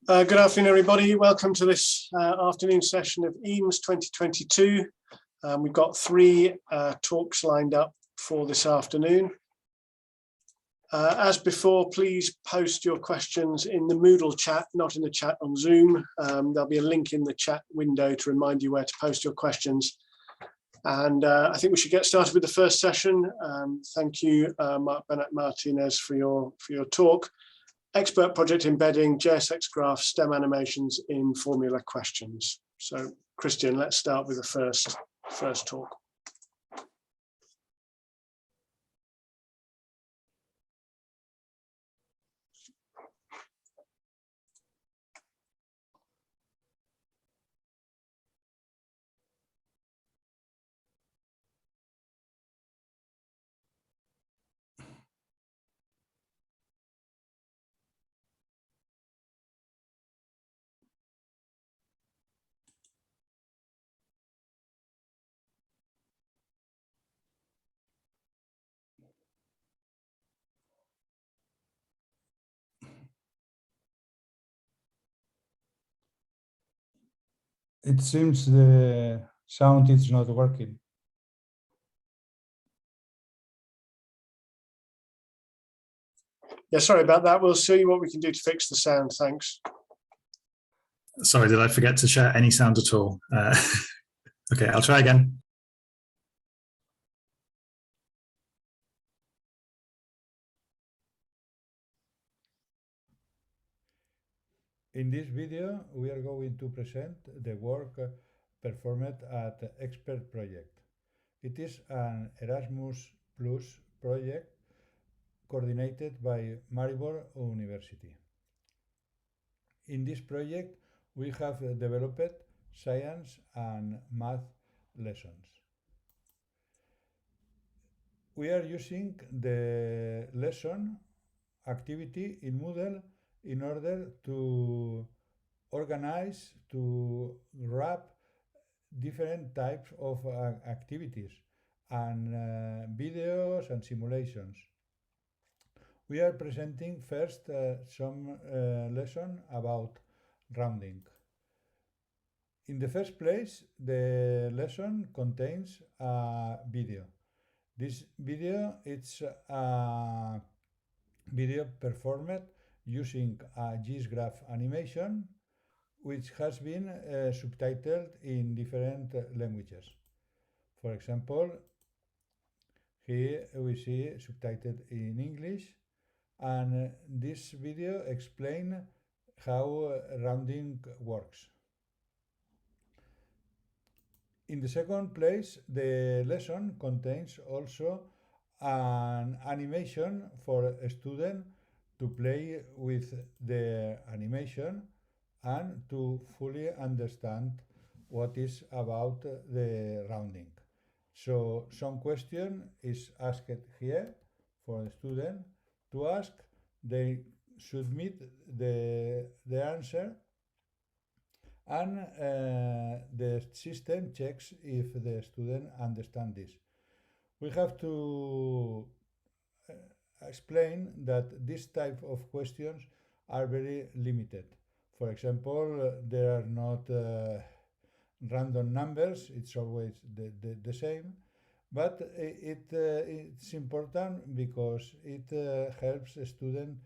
Good afternoon, everybody. Welcome to this afternoon session of EAMS 2022. We've got three talks lined up for this afternoon. As before, please post your questions in the Moodle chat, not in the chat on Zoom. There'll be a link in the chat window to remind you where to post your questions. And I think we should get started with the first session. Thank you, Mark Bennett Martinez, for your talk. Expert project embedding JSX graphs, STEM animations in formula questions. So, Christian, let's start with the first talk. It seems the sound is not working. Yeah, sorry about that. We'll see what we can do to fix the sound. Thanks. Sorry, did I forget to share any sound at all? Okay, I'll try again. In this video, we are going to present the work performed at Expert Project. It is an Erasmus Plus project coordinated by Maribor University. In this project, we have developed science and math lessons. We are using the lesson activity in Moodle in order to organize, to wrap different types of activities and videos and simulations. We are presenting first some lesson about rounding. In the first place, the lesson contains a video. This video is a video performed using a GIS-graph animation, which has been subtitled in different languages. For example, here we see subtitled in English, and this video explains how rounding works. In the second place, the lesson contains also an animation for a student to play with the animation and to fully understand what is about the rounding. So some question is asked here for the student to ask. They submit the answer, and the system checks if the student understands this. We have to explain that this type of questions are very limited. For example, there are not random numbers, it's always the same, but it's important because it helps a student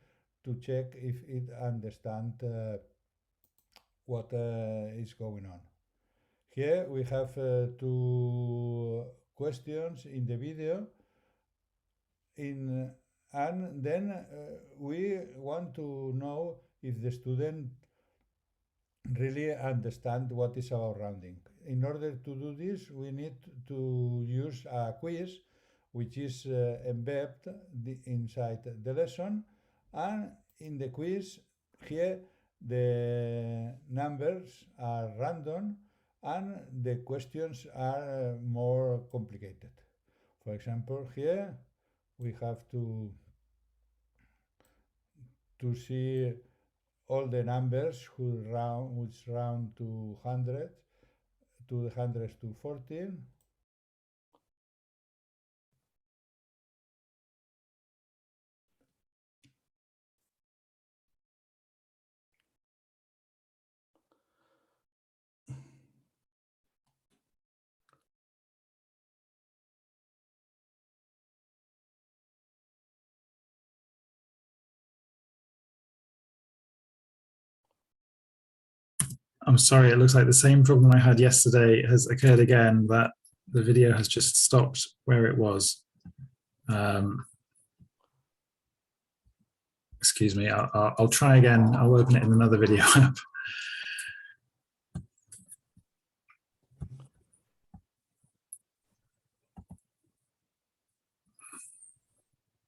to check if it understands what is going on. Here we have two questions in the video, and then we want to know if the student really understand what is about rounding. In order to do this, we need to use a quiz, which is embedded inside the lesson, and in the quiz here the numbers are random and the questions are more complicated. For example, here we have to see all the numbers which round to hundreds, to the hundreds to 14. I'm sorry, it looks like the same problem I had yesterday has occurred again, that the video has just stopped where it was. Excuse me, I'll try again. I'll open it in another video app.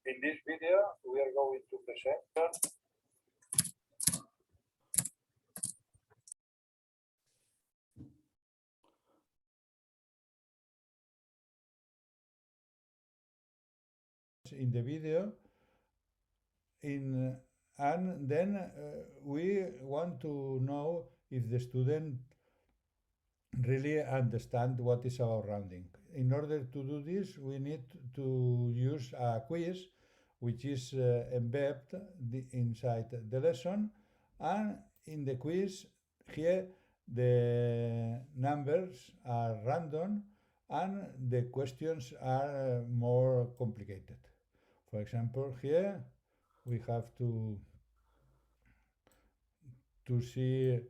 In this video, we are going to present in the video and then we want to know if the student really understand what is about rounding. In order to do this, we need to use a quiz which is embedded inside the lesson, and in the quiz here the numbers are random and the questions are more complicated. For example, here we have to see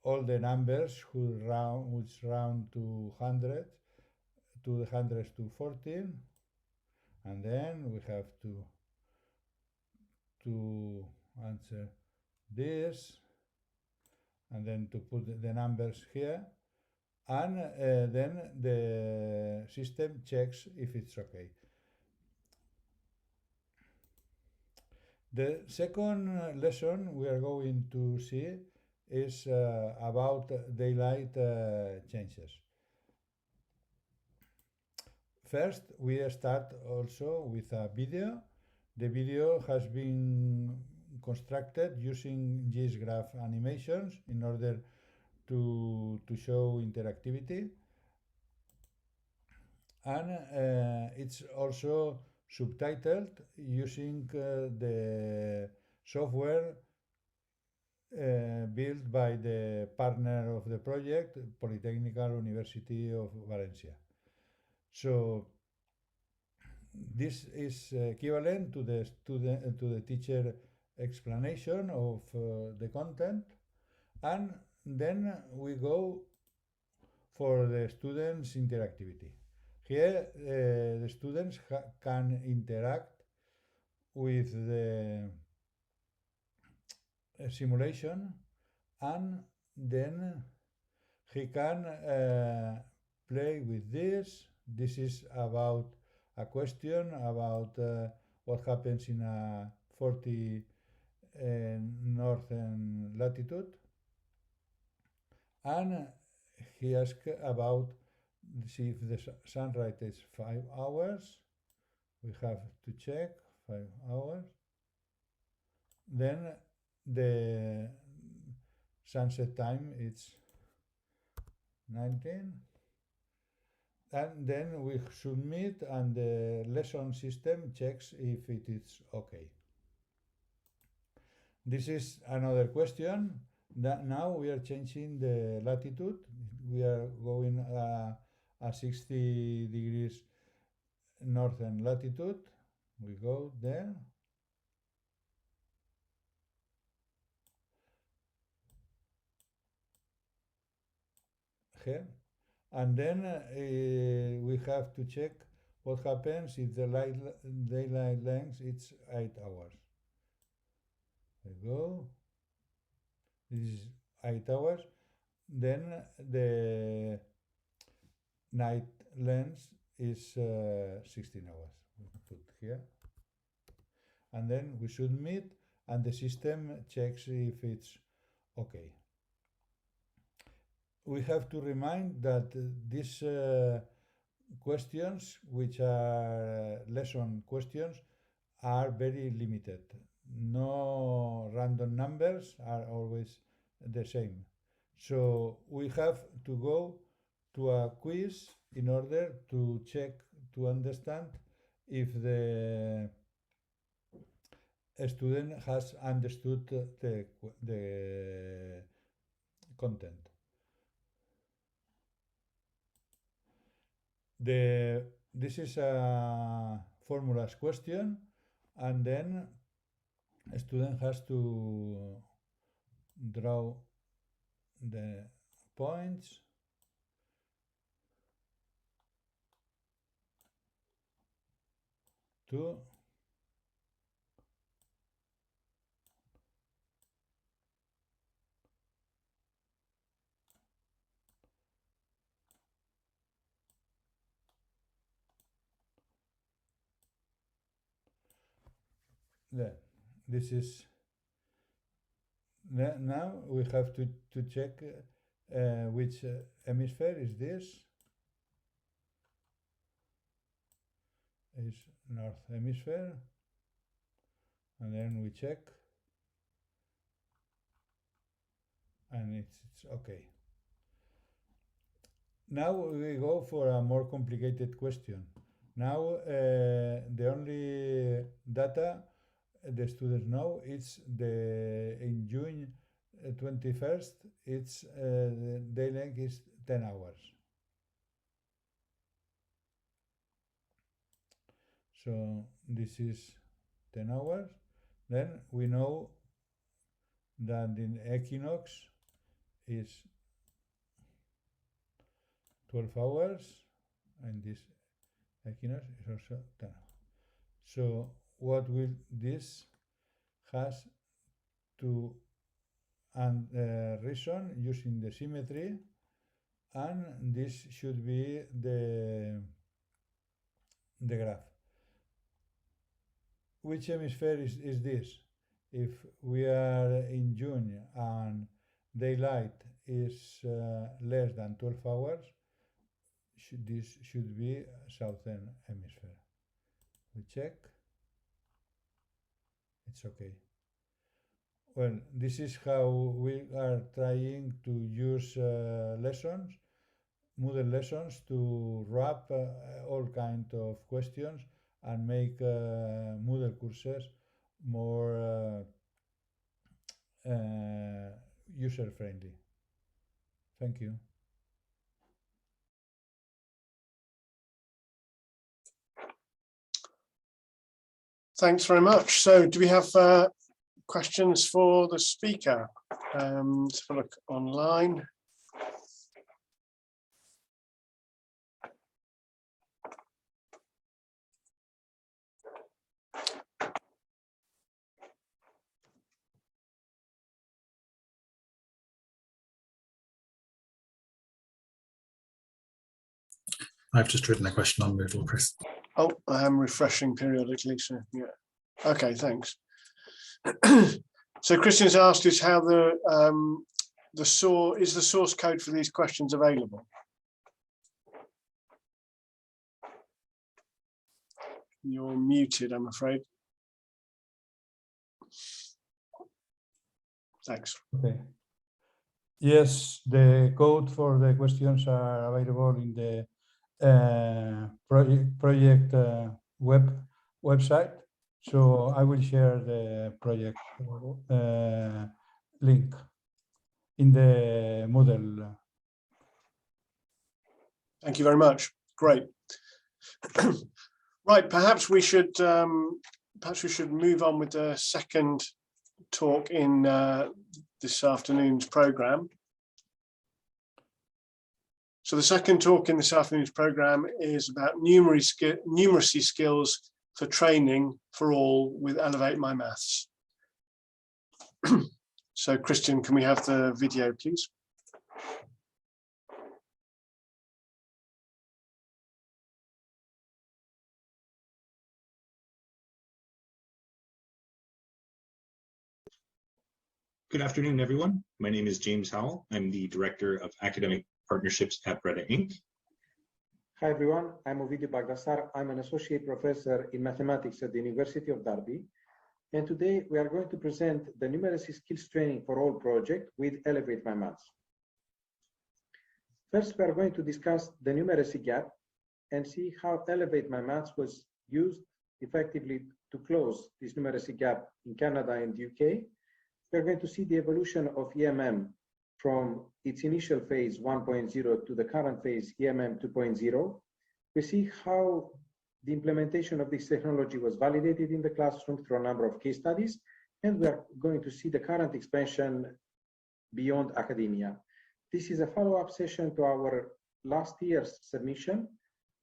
all the numbers which round to hundreds, to the hundreds to 14, and then we have to answer this, and then to put the numbers here, and then the system checks if it's okay. The second lesson we are going to see is about daylight changes. First, we start also with a video. The video has been constructed using GIS-graph animations in order to show interactivity. And it's also subtitled using the software built by the partner of the project, Polytechnical University of Valencia. So this is equivalent to the teacher explanation of the content, and then we go for the students' interactivity. Here the students can interact with the simulation, and then he can play with this. This is about a question about what happens in a 40 northern latitude, and he asks about see if the sunrise is 5 hours. We have to check 5 hours. Then the sunset time is 19. And then we submit, and the lesson system checks if it is okay. This is another question. Now we are changing the latitude. We are going a 60 degrees northern latitude. We go there. Here. And then we have to check what happens if the daylight length is 8 hours. We go. This is 8 hours. Then the night length is 16 hours. We put here. And then we submit, and the system checks if it's okay. We have to remind that these questions, which are lesson questions, are very limited. No random numbers are always the same. So we have to go to a quiz in order to check, to understand if the student has understood the content. This is a formulas question, and then a student has to draw the points. To this is now we have to check which hemisphere is this. Is North Hemisphere, and then we check, and it's okay. Now we go for a more complicated question. Now the only data the students know is in June 21st, its day length is 10 hours. So this is 10 hours. Then we know that the equinox is 12 hours, and this equinox is also 10 hours. So what will this has to reason using the symmetry, and this should be the graph. Which hemisphere is this? If we are in June and daylight is less than 12 hours, this should be southern hemisphere. We check. It's okay. Well, this is how we are trying to use lessons, Moodle lessons, to wrap all kinds of questions and make Moodle courses more user-friendly. Thank you. Thanks very much. So do we have questions for the speaker? Let's have a look online. I've just written a question on Moodle, Chris. Oh, I am refreshing periodically, so yeah. Okay, thanks. So Christian's asked us how the source code for these questions available? You're muted, I'm afraid. Thanks. Okay. Yes, the code for the questions are available in the project website. So I will share the project link in the Moodle. Thank you very much. Great. Right, perhaps we should move on with the second talk in this afternoon's program. So the second talk in this afternoon's program is about numeracy skills for training for all with Elevate My Maths. So Christian, can we have the video, please? Good afternoon, everyone. My name is James Howell. I'm the Director of Academic Partnerships at Breda Inc. Hi, everyone. I'm Ovidio Bagdasar. I'm an Associate Professor in Mathematics at the University of Derby. And today we are going to present the Numeracy Skills Training for All project with Elevate My Maths. First, we are going to discuss the numeracy gap and see how Elevate My Maths was used effectively to close this numeracy gap in Canada and UK. We're going to see the evolution of EMM from its initial phase 1.0 to the current phase EMM 2.0. We see how the implementation of this technology was validated in the classroom through a number of case studies, and we are going to see the current expansion beyond academia. This is a follow-up session to our last year's submission,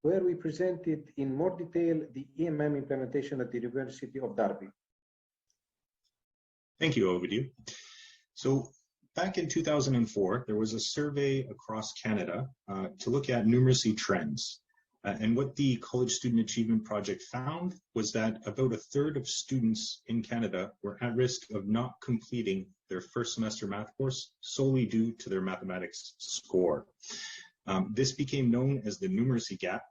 where we presented in more detail the EMM implementation at the University of Derby. Thank you, Ovidiu. So back in 2004, there was a survey across Canada to look at numeracy trends. And what the College Student Achievement Project found was that about a third of students in Canada were at risk of not completing their first semester math course solely due to their mathematics score. This became known as the numeracy gap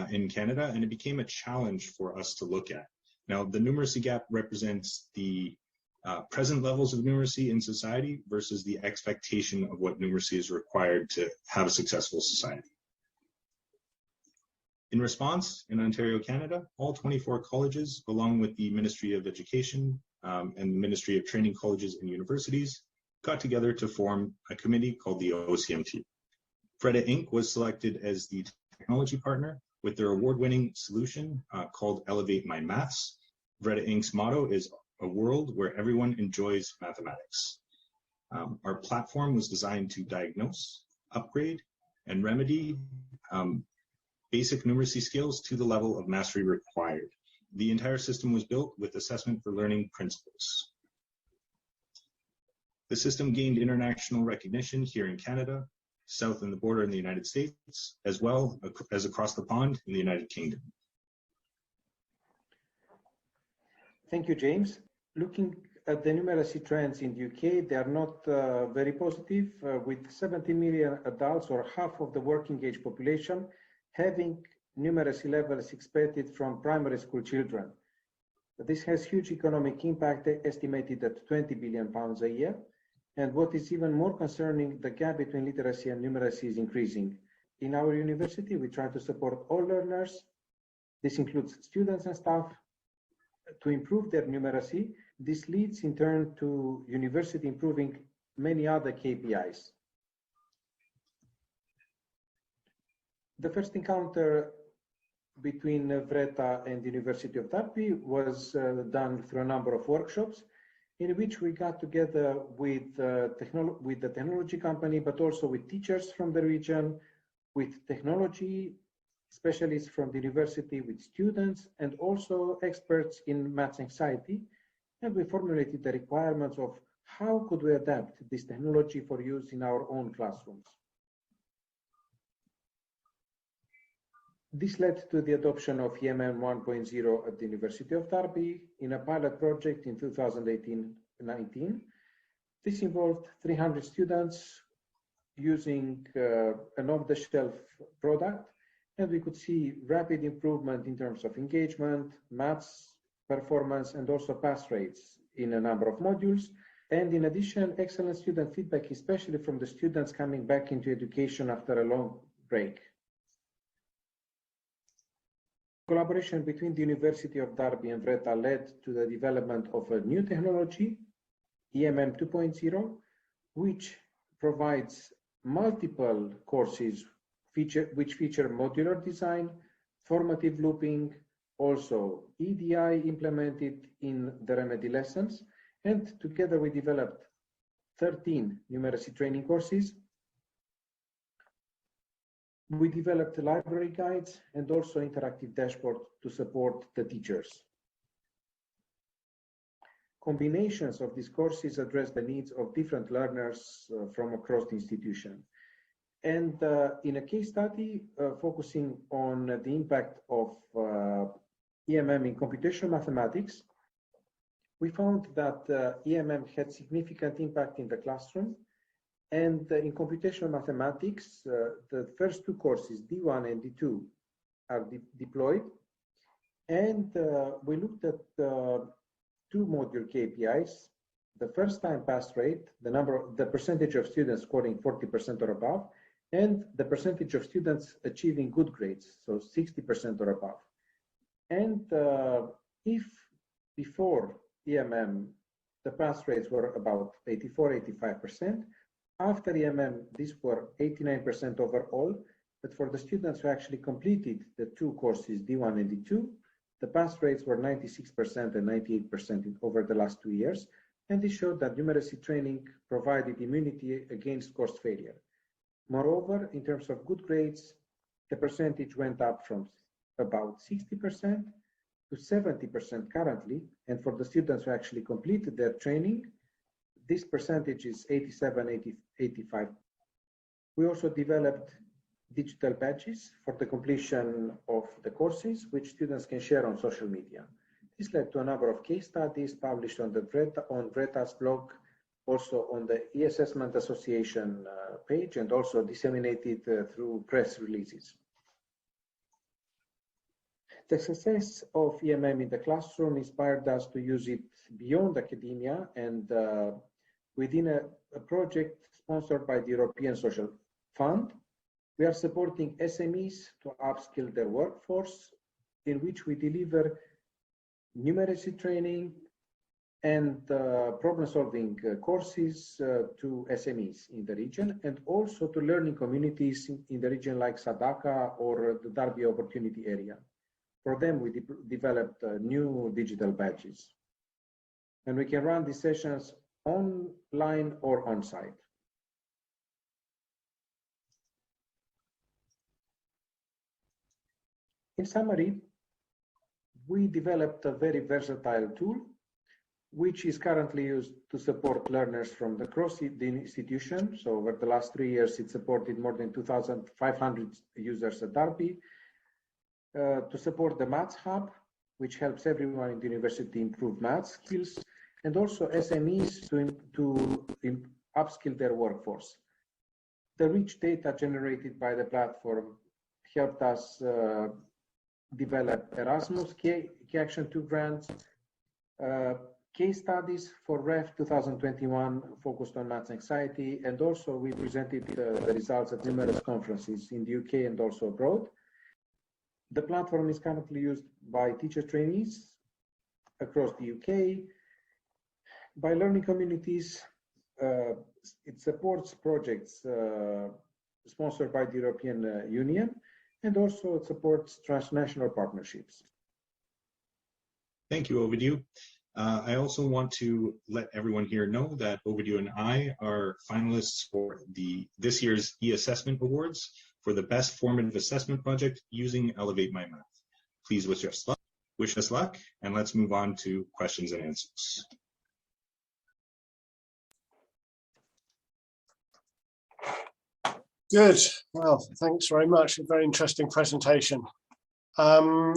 in Canada, and it became a challenge for us to look at. Now, the numeracy gap represents the present levels of numeracy in society versus the expectation of what numeracy is required to have a successful society. In response, in Ontario, Canada, all 24 colleges, along with the Ministry of Education and the Ministry of Training Colleges and Universities, got together to form a committee called the OCMT. FREDA Inc. was selected as the technology partner with their award-winning solution called Elevate My Maths. FREDA Inc.'s motto is a world where everyone enjoys mathematics. Our platform was designed to diagnose, upgrade, and remedy basic numeracy skills to the level of mastery required. The entire system was built with assessment for learning principles. The system gained international recognition here in Canada, south of the border in the United States, as well as across the pond in the United Kingdom. Thank you, James. Looking at the numeracy trends in the UK, they are not very positive, with 70 million adults, or half of the working age population, having numeracy levels expected from primary school children. This has huge economic impact, estimated at £20 billion a year. And what is even more concerning, the gap between literacy and numeracy is increasing. In our university, we try to support all learners. This includes students and staff to improve their numeracy. This leads in turn to university improving many other KPIs. The first encounter between VRETA and the University of Derby was done through a number of workshops in which we got together with the technology company, but also with teachers from the region, with technology specialists from the university, with students, and also experts in maths anxiety. And we formulated the requirements of how could we adapt this technology for use in our own classrooms. This led to the adoption of EMM 1.0 at the University of Derby in a pilot project in 2018-19. This involved 300 students using an off-the-shelf product, and we could see rapid improvement in terms of engagement, maths performance, and also pass rates in a number of modules. And in addition, excellent student feedback, especially from the students coming back into education after a long break. Collaboration between the University of Derby and VRETA led to the development of a new technology, EMM 2.0, which provides multiple courses which feature modular design, formative looping, also EDI implemented in the remedy lessons. And together we developed 13 numeracy training courses. We developed library guides and also interactive dashboard to support the teachers. Combinations of these courses address the needs of different learners from across the institution. And in a case study focusing on the impact of EMM in computational mathematics, we found that EMM had significant impact in the classroom. And in computational mathematics, the first two courses, D1 and D2, are deployed. And we looked at two module KPIs: the first time pass rate, the percentage of students scoring 40% or above, and the percentage of students achieving good grades, so 60% or above. And if before EMM, the pass rates were about 84–85%, after EMM, these were 89% overall, but for the students who actually completed the two courses, D1 and D2, the pass rates were 96% and 98% over the last 2 years. And this showed that numeracy training provided immunity against course failure. Moreover, in terms of good grades, the percentage went up from about 60% to 70% currently. And for the students who actually completed their training, this percentage is 85. We also developed digital badges for the completion of the courses, which students can share on social media. This led to a number of case studies published on Vreta's blog, also on the E-Assessment Association page, and also disseminated through press releases. The success of EMM in the classroom inspired us to use it beyond academia and within a project sponsored by the European Social Fund. We are supporting SMEs to upskill their workforce, in which we deliver numeracy training and problem-solving courses to SMEs in the region, and also to learning communities in the region like Sadaka or the Derby Opportunity Area. For them, we developed new digital badges. And we can run these sessions online or on-site. In summary, we developed a very versatile tool, which is currently used to support learners from across the institution. So over the last 3 years, it supported more than 2,500 users at Derby. To support the Maths Hub, which helps everyone in the university improve math skills, and also SMEs to upskill their workforce. The rich data generated by the platform helped us develop Erasmus Key Action 2 grants, case studies for REF 2021 focused on maths anxiety, and also we presented the results at numerous conferences in the UK and also abroad. The platform is currently used by teacher trainees across the UK, by learning communities. It supports projects sponsored by the European Union, and also it supports transnational partnerships. Thank you, Ovidiu. I also want to let everyone here know that Ovidiu and I are finalists for this year's E-Assessment Awards for the best formative assessment project using Elevate My Math. Please wish us luck, and let's move on to questions and answers. Good. Well, thanks very much. A very interesting presentation. I'm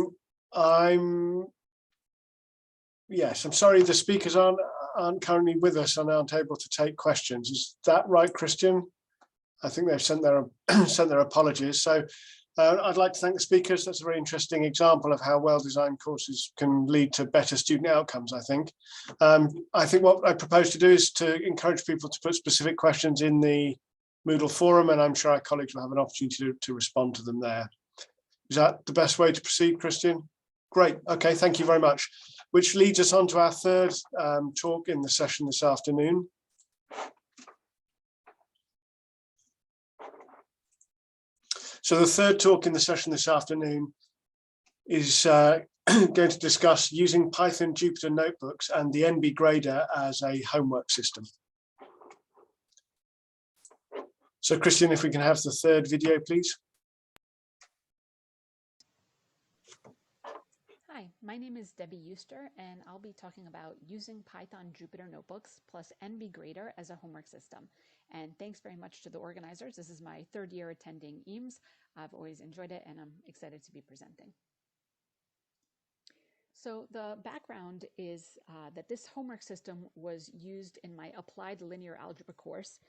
sorry the speakers aren't currently with us and aren't able to take questions. Is that right, Christian? I think they've sent their apologies. So I'd like to thank the speakers. That's a very interesting example of how well-designed courses can lead to better student outcomes, I think. I think what I propose to do is to encourage people to put specific questions in the Moodle forum, and I'm sure our colleagues will have an opportunity to respond to them there. Is that the best way to proceed, Christian? Great. Okay, thank you very much. Which leads us on to our third talk in the session this afternoon. So the third talk in the session this afternoon is going to discuss using Python Jupyter notebooks and the NB Grader as a homework system. So Christian, if we can have the third video, please. Hi, my name is Debbie Euster, and I'll be talking about using Python Jupyter Notebooks plus NB Grader as a homework system. And thanks very much to the organizers. This is my third year attending EAMS. I've always enjoyed it, and I'm excited to be presenting. So the background is that this homework system was used in my Applied Linear Algebra course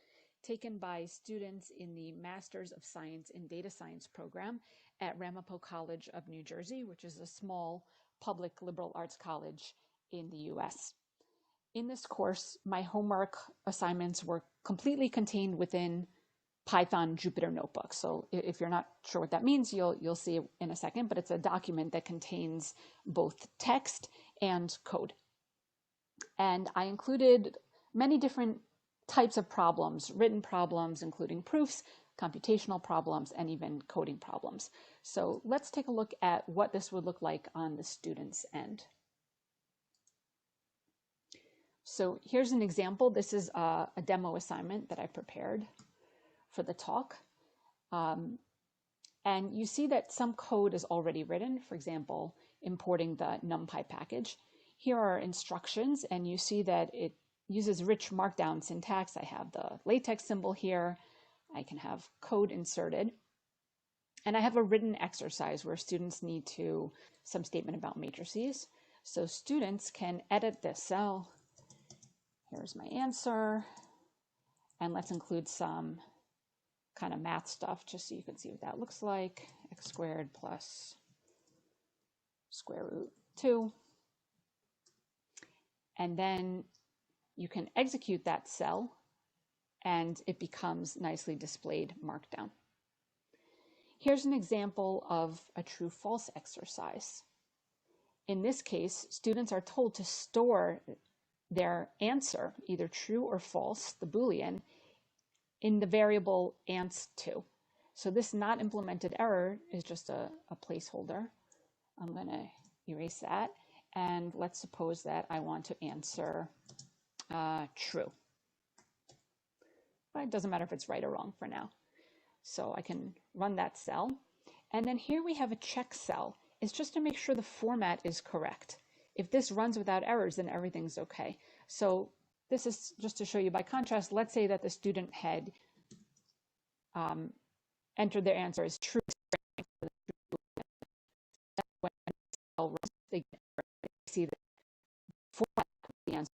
taken by students in the Masters of Science in Data Science program at Ramapo College of New Jersey, which is a small public liberal arts college in the US. In this course, my homework assignments were completely contained within Python Jupyter Notebook. So if you're not sure what that means, you'll see it in a second, but it's a document that contains both text and code. And I included many different types of problems, written problems, including proofs, computational problems, and even coding problems. So let's take a look at what this would look like on the student's end. So here's an example. This is a demo assignment that I prepared for the talk. And you see that some code is already written, for example, importing the NumPy package. Here are instructions, and you see that it uses rich markdown syntax. I have the LaTeX symbol here. I can have code inserted. And I have a written exercise where students need to, some statement about matrices. So students can edit this cell. Here's my answer. And let's include some kind of math stuff just so you can see what that looks like. X squared plus square root 2. And then you can execute that cell and it becomes nicely displayed markdown. Here's an example of a true-false exercise. In this case, students are told to store their answer, either true or false, the Boolean, in the variable ans2. So this not implemented error is just a placeholder. I'm going to erase that. And let's suppose that I want to answer true. But it doesn't matter if it's right or wrong for now. So I can run that cell. And then here we have a check cell. It's just to make sure the format is correct. If this runs without errors, then everything's okay. So this is just to show you by contrast. Let's say that the student had entered their answer as true. When they see the format of the answer.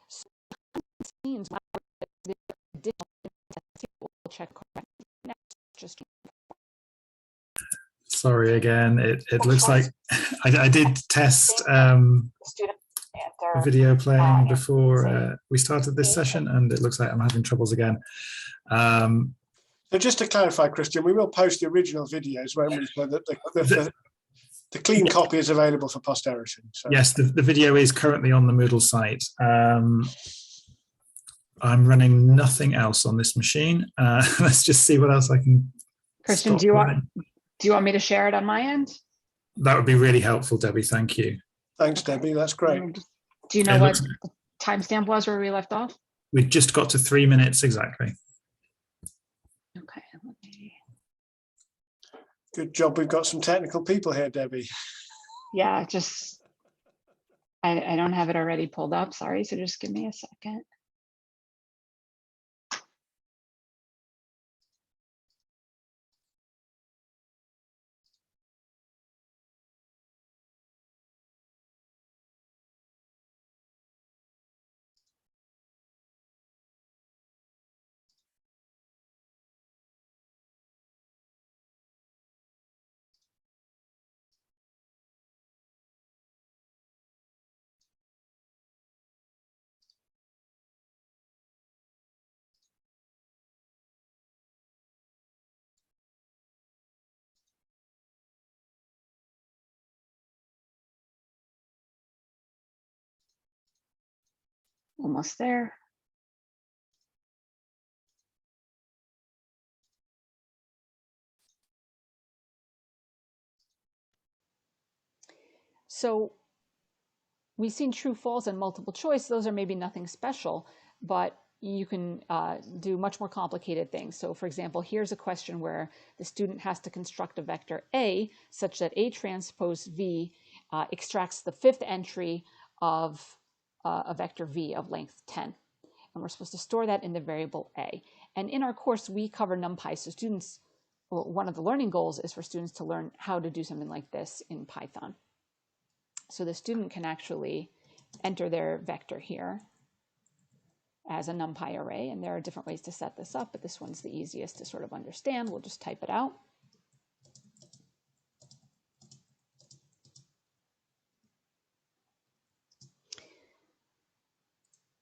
So scenes, the additional will check correctly. Just Sorry again, it looks like I did test video playing before we started this session, and it looks like I'm having troubles again. So just to clarify, Christian, we will post the original videos, won't we, so that the clean copy is available for posterity. So. Yes, the video is currently on the Moodle site. I'm running nothing else on this machine. Let's just see what else I can. Christian, do you want me to share it on my end? That would be really helpful, Debbie. Thank you. Thanks, Debbie. That's great. Do you know what the timestamp was where we left off? We just got to 3 minutes exactly. Okay. Let me... Good job. We've got some technical people here, Debbie. Yeah, just I don't have it already pulled up. Sorry. So just give me a second. Almost there. So we've seen true, false, and multiple choice. Those are maybe nothing special, but you can do much more complicated things. So for example, here's a question where the student has to construct a vector A such that A transpose V extracts the fifth entry of a vector V of length 10. And we're supposed to store that in the variable A. And in our course, we cover NumPy. So students, well, one of the learning goals is for students to learn how to do something like this in Python. So the student can actually enter their vector here as a NumPy array. And there are different ways to set this up, but this one's the easiest to sort of understand. We'll just type it out.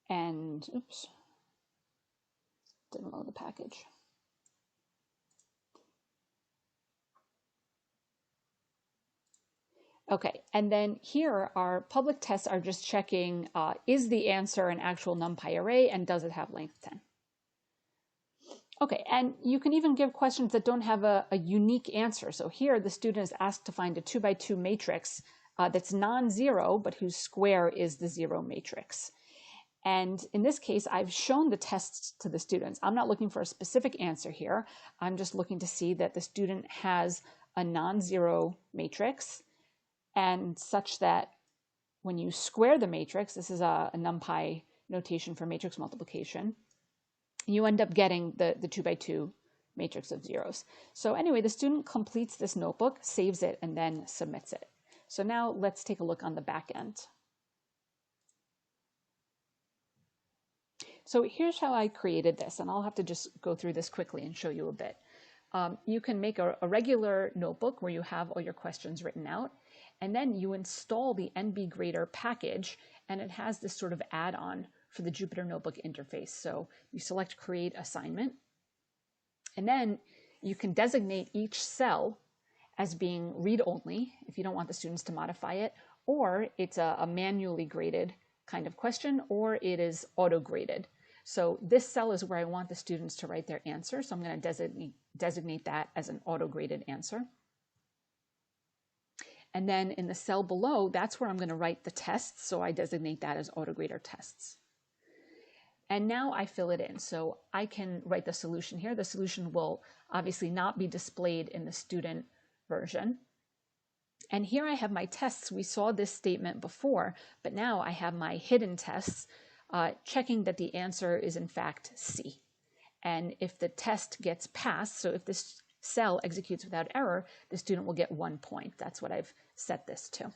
And oops, didn't load the package. Okay, and then here our public tests are just checking, is the answer an actual NumPy array and does it have length 10? Okay, and you can even give questions that don't have a unique answer. So here the student is asked to find a 2x2 matrix that's non-zero, but whose square is the zero matrix. And in this case, I've shown the tests to the students. I'm not looking for a specific answer here. I'm just looking to see that the student has a non-zero matrix, and such that when you square the matrix, this is a NumPy notation for matrix multiplication, you end up getting the 2 by 2 matrix of zeros. So anyway, the student completes this notebook, saves it, and then submits it. So now let's take a look on the back end. So here's how I created this, and I'll have to just go through this quickly and show you a bit. You can make a regular notebook where you have all your questions written out, and then you install the NBGrader package, and it has this sort of add-on for the Jupyter Notebook interface. So you select Create Assignment, and then you can designate each cell as being read-only if you don't want the students to modify it, or it's a manually graded kind of question, or it is auto-graded. So this cell is where I want the students to write their answer, so I'm going to designate that as an auto-graded answer. And then in the cell below, that's where I'm going to write the tests, so I designate that as autograder tests. And now I fill it in, so I can write the solution here. The solution will obviously not be displayed in the student version. And here I have my tests. We saw this statement before, but now I have my hidden tests checking that the answer is in fact C. And if the test gets passed, so if this cell executes without error, the student will get 1 point. That's what I've set this to.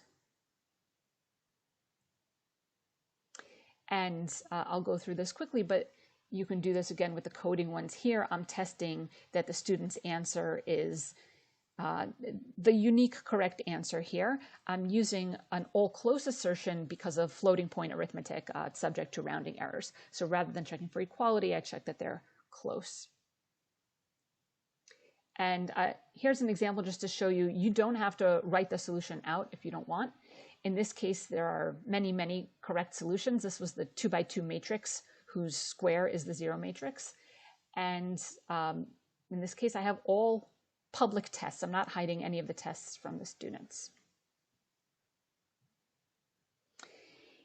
And I'll go through this quickly, but you can do this again with the coding ones here. I'm testing that the student's answer is the unique correct answer here. I'm using an all close assertion because of floating point arithmetic. It's subject to rounding errors. So rather than checking for equality, I check that they're close. And here's an example just to show you, you don't have to write the solution out if you don't want. In this case, there are many, many correct solutions. This was the 2 by 2 matrix whose square is the 0 matrix. And in this case, I have all public tests. I'm not hiding any of the tests from the students.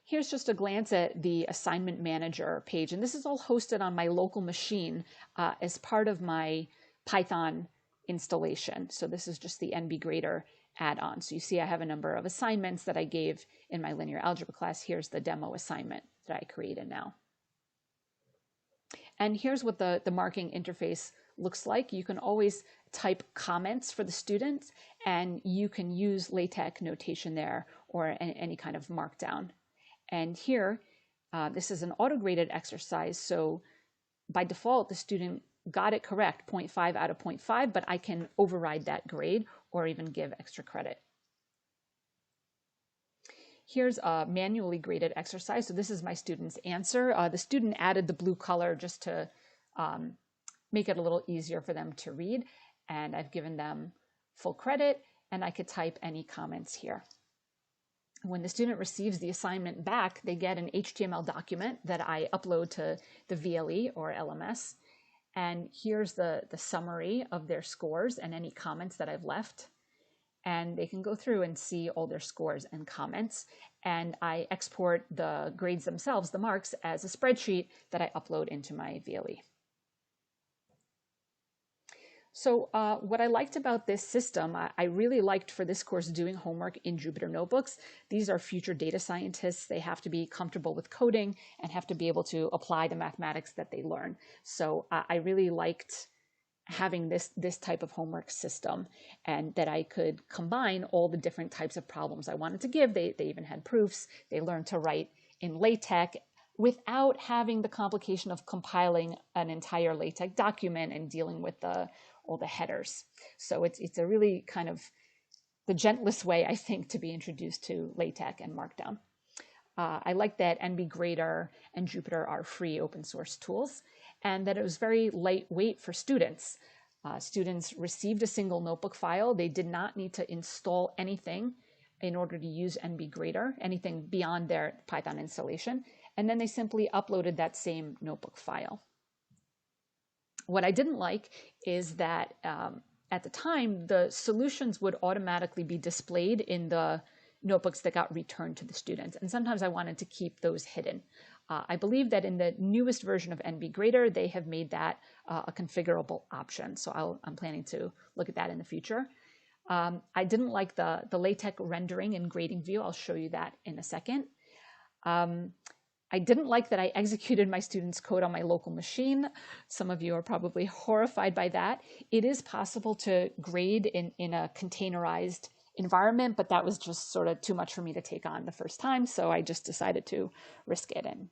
Here's just a glance at the assignment manager page. And this is all hosted on my local machine as part of my Python installation. So this is just the NBGrader add-on. So you see I have a number of assignments that I gave in my linear algebra class. Here's the demo assignment that I created now. And here's what the marking interface looks like. You can always type comments for the students, and you can use LaTeX notation there or any kind of markdown. And here, this is an auto-graded exercise. So by default, the student got it correct, 0.5 out of 0.5, but I can override that grade or even give extra credit. Here's a manually graded exercise. So this is my student's answer. The student added the blue color just to make it a little easier for them to read. And I've given them full credit, and I could type any comments here. When the student receives the assignment back, they get an HTML document that I upload to the VLE or LMS. And here's the summary of their scores and any comments that I've left. And they can go through and see all their scores and comments. And I export the grades themselves, the marks, as a spreadsheet that I upload into my VLE. So what I liked about this system, I really liked for this course doing homework in Jupyter Notebooks. These are future data scientists. They have to be comfortable with coding and have to be able to apply the mathematics that they learn. So I really liked having this type of homework system, and that I could combine all the different types of problems I wanted to give. They even had proofs. They learned to write in LaTeX without having the complication of compiling an entire LaTeX document and dealing with all the headers. So it's a really kind of the gentlest way, I think, to be introduced to LaTeX and Markdown. I like that NBGrader and Jupyter are free open source tools, and that it was very lightweight for students. Students received a single notebook file. They did not need to install anything in order to use NBGrader, anything beyond their Python installation, and then they simply uploaded that same notebook file. What I didn't like is that at the time, the solutions would automatically be displayed in the notebooks that got returned to the students. And sometimes I wanted to keep those hidden. I believe that in the newest version of NB Grader, they have made that a configurable option. So I'm planning to look at that in the future. I didn't like the LaTeX rendering in grading view. I'll show you that in a second. I didn't like that I executed my students' code on my local machine. Some of you are probably horrified by that. It is possible to grade in a containerized environment, but that was just sort of too much for me to take on the first time. So I just decided to risk it. And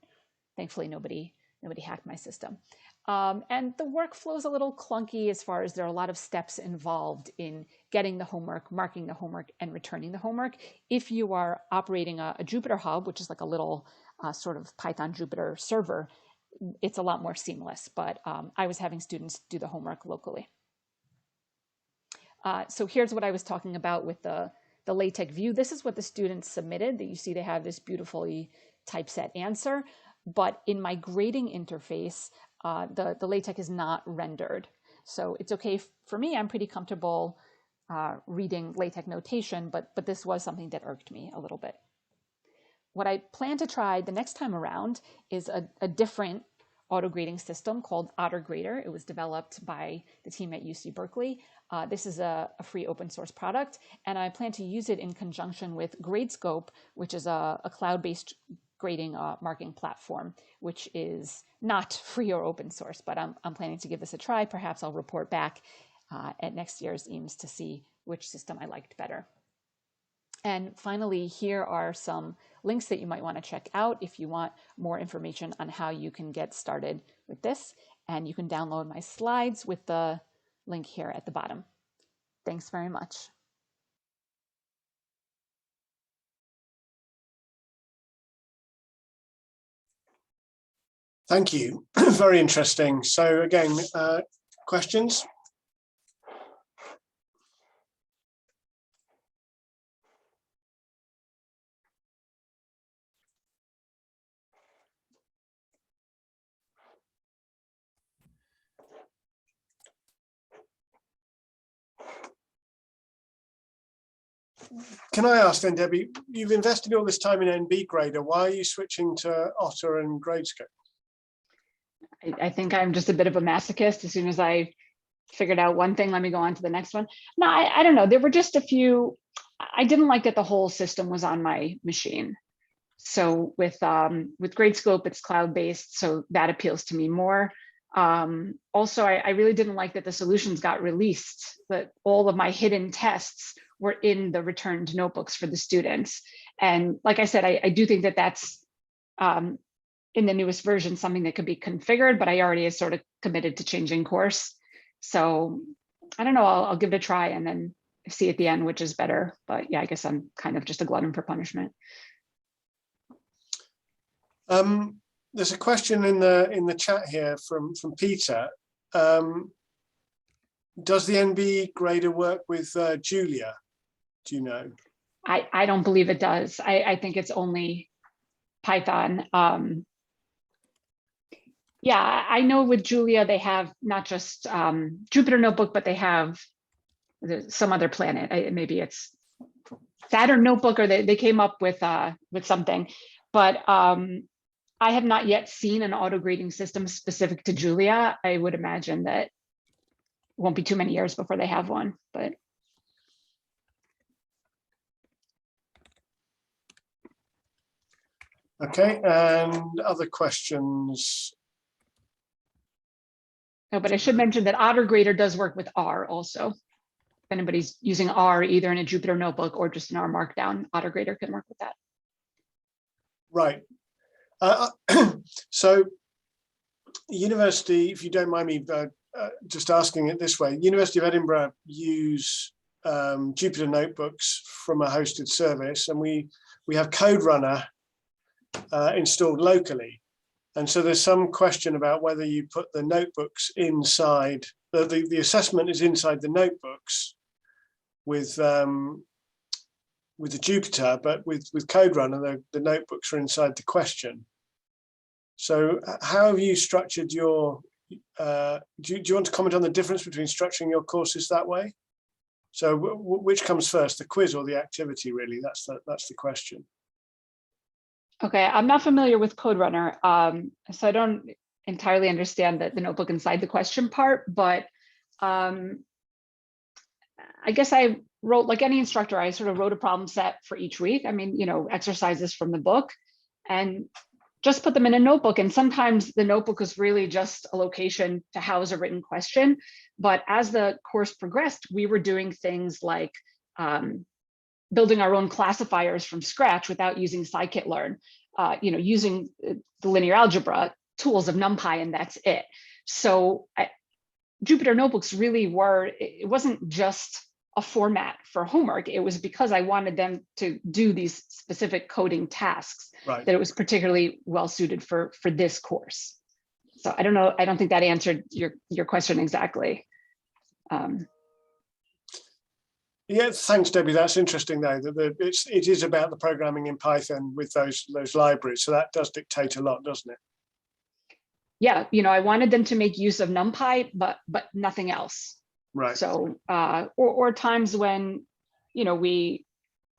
thankfully, nobody hacked my system. And the workflow is a little clunky as far as there are a lot of steps involved in getting the homework, marking the homework, and returning the homework. If you are operating a Jupyter Hub, which is like a little sort of Python Jupyter server, it's a lot more seamless. But I was having students do the homework locally. So here's what I was talking about with the LaTeX view. This is what the students submitted. That you see they have this beautifully typeset answer. But in my grading interface, the LaTeX is not rendered. So it's okay for me. I'm pretty comfortable reading LaTeX notation, but this was something that irked me a little bit. What I plan to try the next time around is a different auto grading system called Otter Grader. It was developed by the team at UC Berkeley. This is a free open source product, and I plan to use it in conjunction with Gradescope, which is a cloud-based grading marking platform, which is not free or open source, but I'm planning to give this a try. Perhaps I'll report back at next year's EAMS to see which system I liked better. And finally, here are some links that you might want to check out if you want more information on how you can get started with this. And you can download my slides with the link here at the bottom. Thanks very much. Thank you. Very interesting. So again, questions? Can I ask then, Debbie, you've invested all this time in NB Grader. Why are you switching to Otter and Gradescope? I think I'm just a bit of a masochist. As soon as I figured out one thing, let me go on to the next one. No, I don't know. There were just a few. I didn't like that the whole system was on my machine. So with Gradescope, it's cloud-based, so that appeals to me more. Also, I really didn't like that the solutions got released, that all of my hidden tests were in the returned notebooks for the students. And like I said, I do think that that's in the newest version, something that could be configured, but I already sort of committed to changing course. So I don't know, I'll give it a try and then see at the end which is better. But yeah, I guess I'm kind of just a glutton for punishment. There's a question in the chat here from Peter. Does the NB Grader work with Julia? Do you know? I don't believe it does. I think it's only Python. Yeah, I know with Julia, they have not just Jupyter Notebook, but they have some other planet. Maybe it's Saturn Notebook, or they came up with something. But I have not yet seen an auto grading system specific to Julia. I would imagine that it won't be too many years before they have one, but. Okay, and other questions? No, but I should mention that Otter Grader does work with R also. If anybody's using R either in a Jupyter Notebook or just in R Markdown, Otter Grader can work with that. Right. So university, if you don't mind me just asking it this way, University of Edinburgh use Jupyter Notebooks from a hosted service, and we have Code Runner installed locally. And so there's some question about whether you put the notebooks inside, the assessment is inside the notebooks with the Jupyter, but with Code Runner, the notebooks are inside the question. So how have you structured your, do you want to comment on the difference between structuring your courses that way? So which comes first, the quiz or the activity, really? That's the question. Okay, I'm not familiar with Code Runner, so I don't entirely understand the notebook inside the question part, but I guess I wrote, like any instructor, I sort of wrote a problem set for each week. I mean, exercises from the book, and just put them in a notebook. And sometimes the notebook was really just a location to house a written question. But as the course progressed, we were doing things like building our own classifiers from scratch without using scikit-learn, using the linear algebra tools of NumPy, and that's it. So Jupyter Notebooks really it wasn't just a format for homework. It was because I wanted them to do these specific coding tasks, Right. that it was particularly well suited for this course. So I don't know, I don't think that answered your question exactly. Yeah, thanks, Debbie. That's interesting, though, that it is about the programming in Python with those libraries. So that does dictate a lot, doesn't it? Yeah, I wanted them to make use of NumPy, but nothing else. Right. So, or times when, we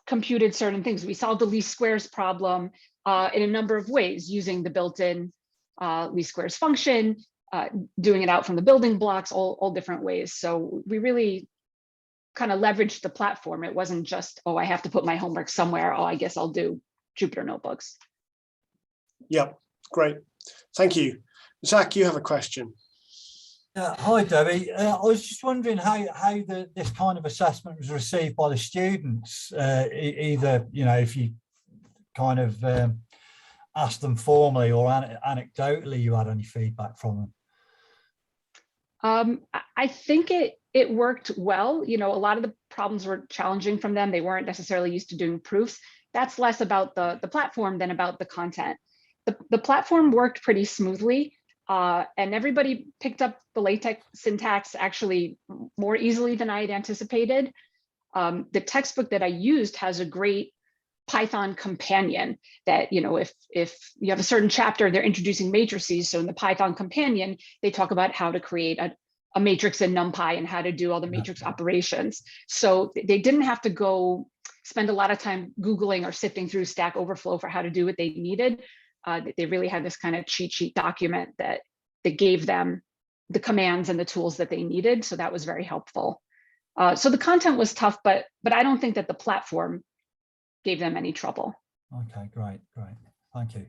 computed certain things. We solved the least squares problem in a number of ways, using the built-in least squares function, doing it out from the building blocks, all different ways. So we really kind of leveraged the platform. It wasn't just, oh, I have to put my homework somewhere. Oh, I guess I'll do Jupyter Notebooks. Yeah, great. Thank you. Zach, you have a question. Hi, Debbie. I was just wondering how this kind of assessment was received by the students. Either, if you kind of asked them formally or anecdotally, you had any feedback from them? I think it worked well. A lot of the problems were challenging from them. They weren't necessarily used to doing proofs. That's less about the platform than about the content. The platform worked pretty smoothly. And everybody picked up the LaTeX syntax actually more easily than I had anticipated. The textbook that I used has a great Python companion that, if you have a certain chapter, they're introducing matrices. So in the Python companion, they talk about how to create a matrix in NumPy and how to do all the matrix operations. So they didn't have to go spend a lot of time Googling or sifting through Stack Overflow for how to do what they needed. They really had this kind of cheat sheet document that gave them the commands and the tools that they needed. So that was very helpful. So the content was tough, but I don't think that the platform gave them any trouble. Okay, great. Thank you.